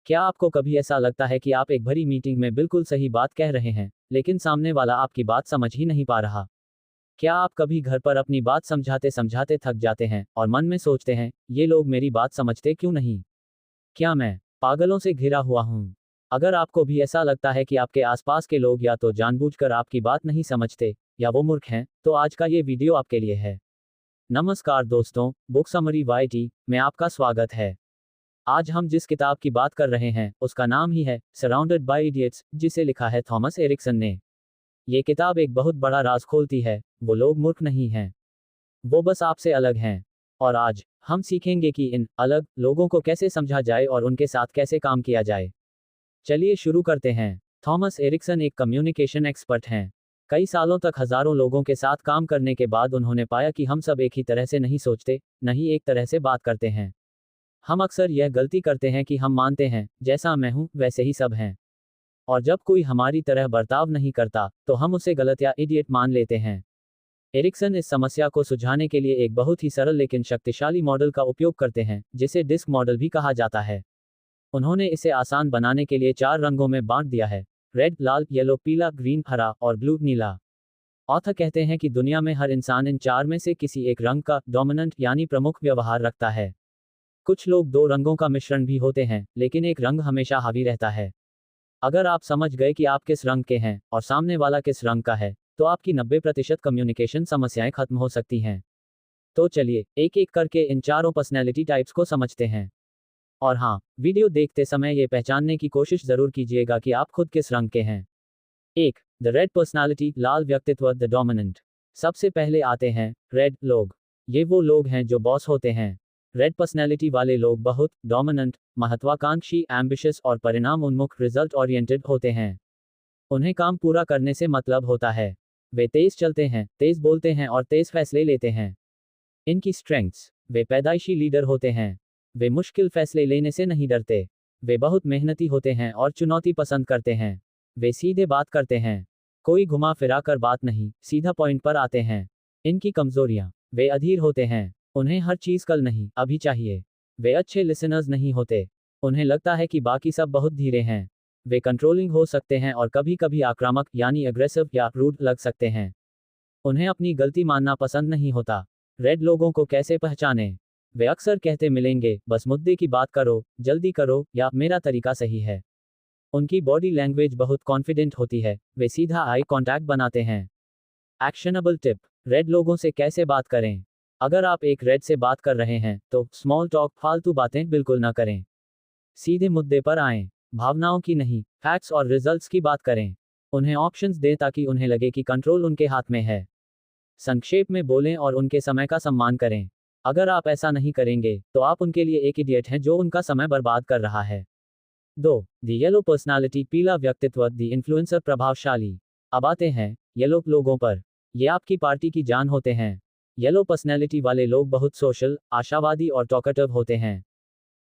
क्या आपको कभी ऐसा लगता है कि आप एक भरी मीटिंग में बिल्कुल सही बात कह रहे हैं, लेकिन सामने वाला आपकी बात समझ ही नहीं पा रहा? क्या आप कभी घर पर अपनी बात समझाते समझाते थक जाते हैं और मन में सोचते हैं, ये लोग मेरी बात समझते क्यों नहीं? क्या मैं पागलों से घिरा हुआ हूँ? अगर आपको भी ऐसा लगता है कि आपके आसपास के लोग या तो जानबूझकर आपकी बात नहीं समझते, या वो मूर्ख हैं, तो आज का ये वीडियो आपके लिए है। नमस्कार दोस्तों, बुक समरी वाईटी में आपका स्वागत है। आज हम जिस किताब की बात कर रहे हैं, उसका नाम ही है सराउंडेड बाय इडियट्स, जिसे लिखा है थॉमस एरिक्सन ने। ये किताब एक बहुत बड़ा राज खोलती है, वो लोग मूर्ख नहीं हैं, वो बस आपसे अलग हैं। और आज हम सीखेंगे कि इन अलग लोगों को कैसे समझा जाए और उनके साथ कैसे काम किया जाए। चलिए शुरू करते हैं। थॉमस एरिक्सन एक कम्युनिकेशन एक्सपर्ट हैं। कई सालों तक हजारों लोगों के साथ काम करने के बाद उन्होंने पाया कि हम सब एक ही तरह से नहीं सोचते, नहीं एक तरह से बात करते हैं। हम अक्सर यह गलती करते हैं कि हम मानते हैं, जैसा मैं हूं वैसे ही सब हैं। और जब कोई हमारी तरह बर्ताव नहीं करता, तो हम उसे गलत या इडियट मान लेते हैं। एरिक्सन इस समस्या को सुलझाने के लिए एक बहुत ही सरल लेकिन शक्तिशाली मॉडल का उपयोग करते हैं, जिसे डिस्क मॉडल भी कहा जाता है। उन्होंने इसे आसान बनाने के लिए 4 रंगों में बांट दिया है: रेड, लाल, येलो, पीला, ग्रीन, हरा और ब्लू, नीला। ऑथर कहते हैं कि दुनिया में हर इंसान इन 4 में से किसी एक रंग का डोमिनेंट यानी प्रमुख व्यवहार रखता है। कुछ लोग 2 रंगों का मिश्रण भी होते हैं, लेकिन एक रंग हमेशा हावी रहता है। अगर आप समझ गए कि आप किस रंग के हैं और सामने वाला किस रंग का है, तो आपकी 90% कम्युनिकेशन समस्याएं खत्म हो सकती हैं। तो चलिए एक एक करके इन चारों पर्सनैलिटी टाइप्स को समझते हैं। और हाँ, वीडियो देखते समय ये पहचानने की कोशिश जरूर कीजिएगा कि आप खुद किस रंग के हैं। 1. द रेड पर्सनालिटी, लाल व्यक्तित्व, द डोमिनेंट। सबसे पहले आते हैं रेड लोग। ये वो लोग हैं जो बॉस होते हैं। रेड पर्सनैलिटी वाले लोग बहुत डोमिनेंट, महत्वाकांक्षी, एम्बिशियस और परिणाम उन्मुख, रिजल्ट ओरिएंटेड होते हैं। उन्हें काम पूरा करने से मतलब होता है। वे तेज चलते हैं, तेज बोलते हैं और तेज फैसले लेते हैं। इनकी स्ट्रेंथ्स: वे पैदाइशी लीडर होते हैं। वे मुश्किल फैसले लेने से नहीं डरते। वे बहुत मेहनती होते हैं और चुनौती पसंद करते हैं। वे सीधे बात करते हैं। कोई घुमा फिरा कर बात नहीं, सीधा पॉइंट पर आते हैं। इनकी कमजोरियां: वे अधीर होते हैं। उन्हें हर चीज कल नहीं, अभी चाहिए। वे अच्छे लिसनर्स नहीं होते। उन्हें लगता है कि बाकी सब बहुत धीरे हैं। वे कंट्रोलिंग हो सकते हैं और कभी कभी आक्रामक यानी अग्रेसिव या रूड लग सकते हैं। उन्हें अपनी गलती मानना पसंद नहीं होता। रेड लोगों को कैसे पहचानें? वे अक्सर कहते मिलेंगे, बस मुद्दे की बात करो, जल्दी करो, या मेरा तरीका सही है। उनकी बॉडी लैंग्वेज बहुत कॉन्फिडेंट होती है। वे सीधा आई कांटेक्ट बनाते हैं। एक्शनेबल टिप: रेड लोगों से कैसे बात करें? अगर आप एक रेड से बात कर रहे हैं, तो स्मॉल टॉक, फालतू बातें बिल्कुल ना करें। सीधे मुद्दे पर आएं। भावनाओं की नहीं, फैक्ट्स और रिजल्ट्स की बात करें। उन्हें ऑप्शंस दें ताकि उन्हें लगे कि कंट्रोल उनके हाथ में है। संक्षेप में बोलें और उनके समय का सम्मान करें। अगर आप ऐसा नहीं करेंगे, तो आप उनके लिए एक इडियट हैं जो उनका समय बर्बाद कर रहा है। 2. द येलो पर्सनालिटी, पीला व्यक्तित्व, द इन्फ्लुएंसर, प्रभावशाली। अब आते हैं येलो लोगों पर। ये आपकी पार्टी की जान होते हैं। येलो पर्सनैलिटी वाले लोग बहुत सोशल, आशावादी और टॉकेटिव होते हैं।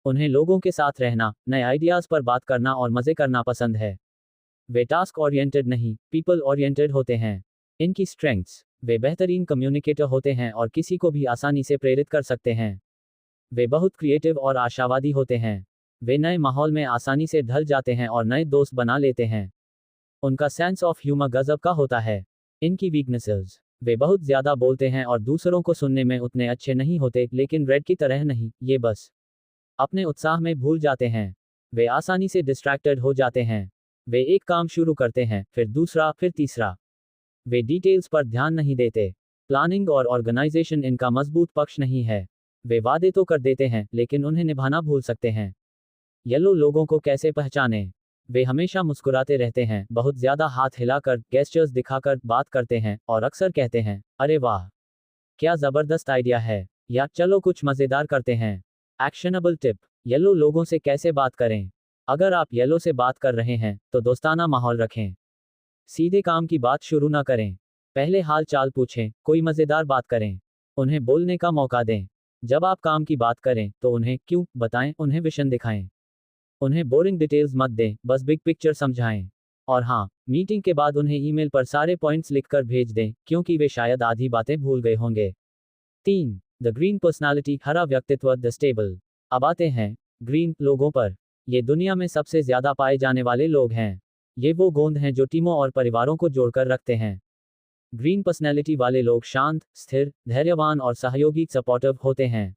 उन्हें लोगों के साथ रहना, नए आइडियाज पर बात करना और मजे करना पसंद है। वे टास्क ओरिएंटेड नहीं, पीपल ओरिएंटेड होते हैं। इनकी स्ट्रेंथ्स: वे बेहतरीन कम्युनिकेटर होते हैं और किसी को भी आसानी से प्रेरित कर सकते हैं। वे बहुत क्रिएटिव और आशावादी होते हैं। वे नए माहौल में आसानी से ढल जाते हैं और नए दोस्त बना लेते हैं। उनका सेंस ऑफ ह्यूमर गजब का होता है। इनकी वीकनेसेस: वे बहुत ज्यादा बोलते हैं और दूसरों को सुनने में उतने अच्छे नहीं होते, लेकिन रेड की तरह नहीं, ये बस अपने उत्साह में भूल जाते हैं। वे आसानी से डिस्ट्रैक्टेड हो जाते हैं। वे एक काम शुरू करते हैं, फिर दूसरा, फिर तीसरा। वे डिटेल्स पर ध्यान नहीं देते। प्लानिंग और ऑर्गेनाइजेशन इनका मजबूत पक्ष नहीं है। वे वादे तो कर देते हैं, लेकिन उन्हें निभाना भूल सकते हैं। येलो लोगों को कैसे पहचानें? वे हमेशा मुस्कुराते रहते हैं, बहुत ज्यादा हाथ हिलाकर, गेस्चर्स दिखाकर बात करते हैं और अक्सर कहते हैं, अरे वाह, क्या जबरदस्त आइडिया है, या चलो कुछ मजेदार करते हैं। एक्शनेबल टिप: येलो लोगों से कैसे बात करें? अगर आप येलो से बात कर रहे हैं, तो दोस्ताना माहौल रखें। सीधे काम की बात शुरू ना करें। पहले हाल चाल पूछें, कोई मजेदार बात करें। उन्हें बोलने का मौका दें। जब आप काम की बात करें, तो उन्हें क्यों बताएं, उन्हें विजन दिखाएं। उन्हें बोरिंग डिटेल्स मत दें, बस बिग पिक्चर समझाएं। और हाँ, मीटिंग के बाद उन्हें ईमेल पर सारे पॉइंट्स लिखकर भेज दें, क्योंकि वे शायद आधी बातें भूल गए होंगे। 3. द ग्रीन पर्सनालिटी, हरा व्यक्तित्व, द स्टेबल। अब आते हैं ग्रीन लोगों पर। ये दुनिया में सबसे ज्यादा पाए जाने वाले लोग हैं। ये वो गोंद हैं जो टीमों और परिवारों को जोड़कर रखते हैं। ग्रीन पर्सनैलिटी वाले लोग शांत, स्थिर, धैर्यवान और सहयोगी सपोर्टिव होते हैं।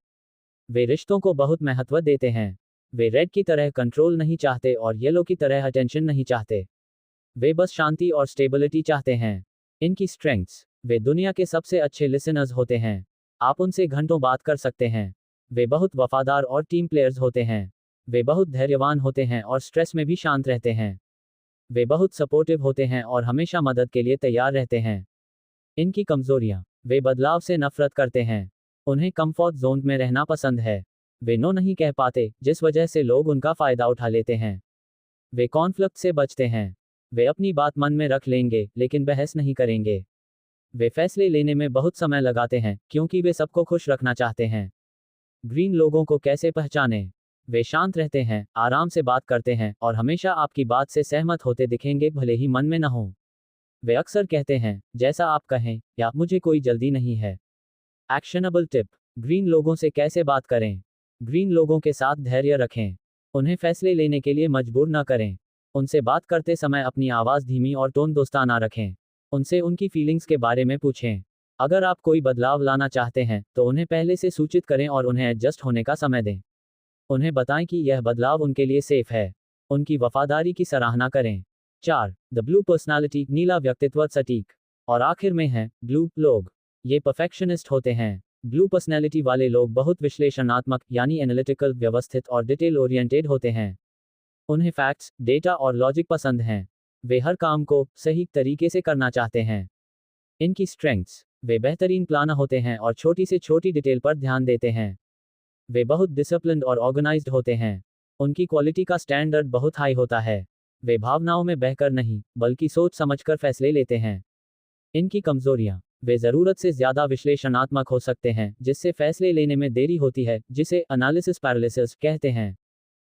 वे रिश्तों को बहुत महत्व देते हैं। वे रेड की तरह कंट्रोल नहीं चाहते और येलो की तरह अटेंशन नहीं चाहते। वे बस शांति और स्टेबिलिटी चाहते हैं। इनकी स्ट्रेंथ्स, वे दुनिया के सबसे अच्छे लिसनर्स होते हैं। आप उनसे घंटों बात कर सकते हैं। वे बहुत वफादार और टीम प्लेयर्स होते हैं। वे बहुत धैर्यवान होते हैं और स्ट्रेस में भी शांत रहते हैं। वे बहुत सपोर्टिव होते हैं और हमेशा मदद के लिए तैयार रहते हैं। इनकी कमजोरियां, वे बदलाव से नफरत करते हैं। उन्हें कंफर्ट जोन में रहना पसंद है। वे नो नहीं कह पाते, जिस वजह से लोग उनका फायदा उठा लेते हैं। वे कॉन्फ्लिक्ट से बचते हैं। वे अपनी बात मन में रख लेंगे लेकिन बहस नहीं करेंगे। वे फैसले लेने में बहुत समय लगाते हैं क्योंकि वे सबको खुश रखना चाहते हैं। ग्रीन लोगों को कैसे पहचानें? वे शांत रहते हैं, आराम से बात करते हैं और हमेशा आपकी बात से सहमत होते दिखेंगे भले ही मन में न हो। वे अक्सर कहते हैं, जैसा आप कहें, या मुझे कोई जल्दी नहीं है। एक्शनेबल टिप: ग्रीन लोगों से कैसे बात करें? ग्रीन लोगों के साथ धैर्य रखें। उन्हें फैसले लेने के लिए मजबूर न करें। उनसे बात करते समय अपनी आवाज़ धीमी और टोन दोस्ताना रखें। उनसे उनकी फीलिंग्स के बारे में पूछें। अगर आप कोई बदलाव लाना चाहते हैं तो उन्हें पहले से सूचित करें और उन्हें एडजस्ट होने का समय दें। उन्हें बताएं कि यह बदलाव उनके लिए सेफ है। उनकी वफादारी की सराहना करें। 4. द ब्लू पर्सनालिटी, नीला व्यक्तित्व सटीक। और आखिर में है ब्लू लोग। ये परफेक्शनिस्ट होते हैं। ब्लू पर्सनैलिटी वाले लोग बहुत विश्लेषणात्मक यानी एनालिटिकल, व्यवस्थित और डिटेल ओरिएंटेड होते हैं। उन्हें फैक्ट्स, डेटा और लॉजिक पसंद हैं। वे हर काम को सही तरीके से करना चाहते हैं। इनकी स्ट्रेंथ्स, वे बेहतरीन प्लानर होते हैं और छोटी से छोटी डिटेल पर ध्यान देते हैं। वे बहुत डिसिप्लिन्ड और ऑर्गेनाइज्ड होते हैं। उनकी क्वालिटी का स्टैंडर्ड बहुत हाई होता है। वे भावनाओं में बहकर नहीं, बल्कि सोच समझकर फैसले लेते हैं। इनकी कमजोरियां, वे ज़रूरत से ज़्यादा विश्लेषणात्मक हो सकते हैं, जिससे फैसले लेने में देरी होती है, जिसे एनालिसिस पैरालिसिस कहते हैं।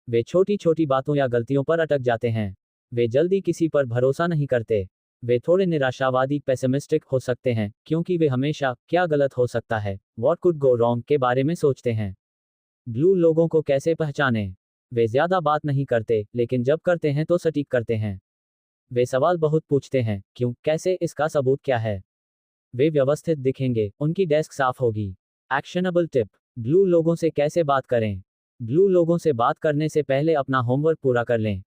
वे छोटी छोटी बातों या गलतियों पर अटक जाते हैं। वे जल्दी किसी पर भरोसा नहीं करते। वे थोड़े निराशावादी पेसिमिस्टिक हो सकते हैं, क्योंकि वे हमेशा क्या गलत हो सकता है, व्हाट कुड गो रॉन्ग के बारे में सोचते हैं। ब्लू लोगों को कैसे पहचानें? वे ज़्यादा बात नहीं करते, लेकिन जब करते हैं तो सटीक करते हैं। वे सवाल बहुत पूछते हैं, क्यों, कैसे, इसका सबूत क्या है। वे व्यवस्थित दिखेंगे, उनकी डेस्क साफ होगी। एक्शनेबल टिप: ब्लू लोगों से कैसे बात करें? ब्लू लोगों से बात करने से पहले अपना होमवर्क पूरा कर लें।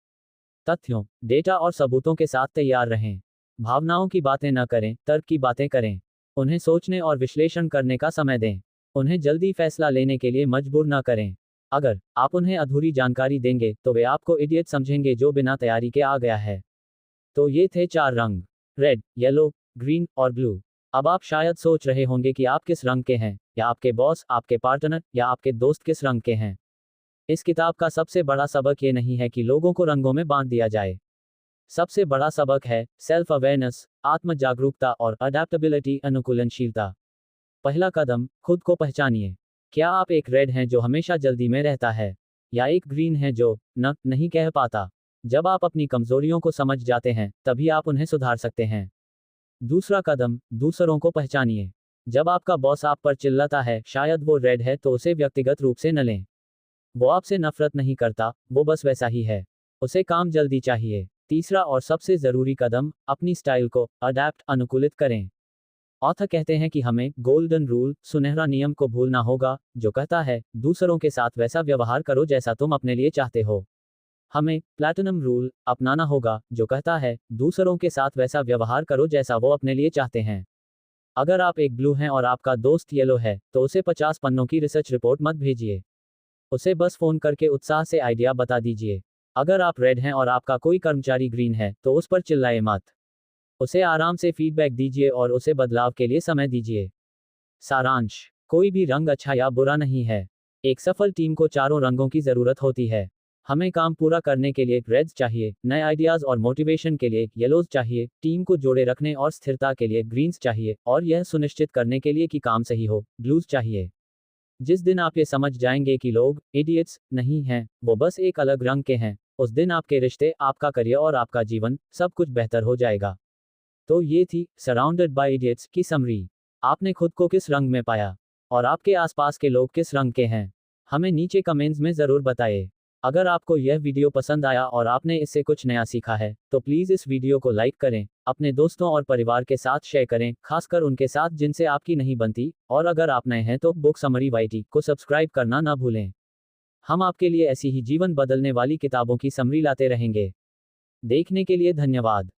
तथ्यों, डेटा और सबूतों के साथ तैयार रहें। भावनाओं की बातें न करें, तर्क की बातें करें। उन्हें सोचने और विश्लेषण करने का समय दें। उन्हें जल्दी फैसला लेने के लिए मजबूर न करें। अगर आप उन्हें अधूरी जानकारी देंगे तो वे आपको इडियट समझेंगे जो बिना तैयारी के आ गया है। तो ये थे 4 रंग: रेड, येलो, ग्रीन और ब्लू। अब आप शायद सोच रहे होंगे कि आप किस रंग के हैं, या आपके बॉस, आपके पार्टनर या आपके दोस्त किस रंग के हैं। इस किताब का सबसे बड़ा सबक ये नहीं है कि लोगों को रंगों में बांट दिया जाए। सबसे बड़ा सबक है सेल्फ अवेयरनेस, आत्म जागरूकता और अडेप्टेबिलिटी, अनुकूलनशीलता। पहला कदम, खुद को पहचानिए। क्या आप एक रेड हैं जो हमेशा जल्दी में रहता है, या एक ग्रीन है जो नहीं कह पाता? जब आप अपनी कमजोरियों को समझ जाते हैं, तभी आप उन्हें सुधार सकते हैं। दूसरा कदम, दूसरों को पहचानिए। जब आपका बॉस आप पर चिल्लाता है, शायद वो रेड है, तो उसे व्यक्तिगत रूप से न लें। वो आपसे नफरत नहीं करता, वो बस वैसा ही है। उसे काम जल्दी चाहिए। तीसरा और सबसे जरूरी कदम, अपनी स्टाइल को अडैप्ट, अनुकूलित करें। ऑथर कहते हैं कि हमें गोल्डन रूल, सुनहरा नियम को भूलना होगा, जो कहता है, दूसरों के साथ वैसा व्यवहार करो जैसा तुम अपने लिए चाहते हो। हमें प्लैटिनम रूल अपनाना होगा, जो कहता है, दूसरों के साथ वैसा व्यवहार करो जैसा वो अपने लिए चाहते हैं। अगर आप एक ब्लू हैं और आपका दोस्त येलो है, तो उसे 50 पन्नों की रिसर्च रिपोर्ट मत भेजिए। उसे बस फोन करके उत्साह से आइडिया बता दीजिए। अगर आप रेड हैं और आपका कोई कर्मचारी ग्रीन है, तो उस पर चिल्लाए मत। उसे आराम से फीडबैक दीजिए और उसे बदलाव के लिए समय दीजिए। सारांश: कोई भी रंग अच्छा या बुरा नहीं है। एक सफल टीम को चारों रंगों की जरूरत होती है। हमें काम पूरा करने के लिए रेड्स चाहिए, नए आइडियाज और मोटिवेशन के लिए येलोज चाहिए, टीम को जोड़े रखने और स्थिरता के लिए ग्रीन्स चाहिए, और यह सुनिश्चित करने के लिए कि काम सही हो, ब्लूज चाहिए। जिस दिन आप ये समझ जाएंगे कि लोग इडियट्स नहीं हैं, वो बस एक अलग रंग के हैं, उस दिन आपके रिश्ते, आपका करियर और आपका जीवन, सब कुछ बेहतर हो जाएगा। तो ये थी सराउंडेड बाय इडियट्स की समरी। आपने खुद को किस रंग में पाया? और आपके आसपास के लोग किस रंग के हैं? हमें नीचे कमेंट्स में ज़रूर बताएं। अगर आपको यह वीडियो पसंद आया और आपने इससे कुछ नया सीखा है, तो प्लीज़ इस वीडियो को लाइक करें, अपने दोस्तों और परिवार के साथ शेयर करें, खासकर उनके साथ जिनसे आपकी नहीं बनती, और अगर आप नए हैं तो बुक समरी YT को सब्सक्राइब करना ना भूलें। हम आपके लिए ऐसी ही जीवन बदलने वाली किताबों की समरी लाते रहेंगे। देखने के लिए धन्यवाद।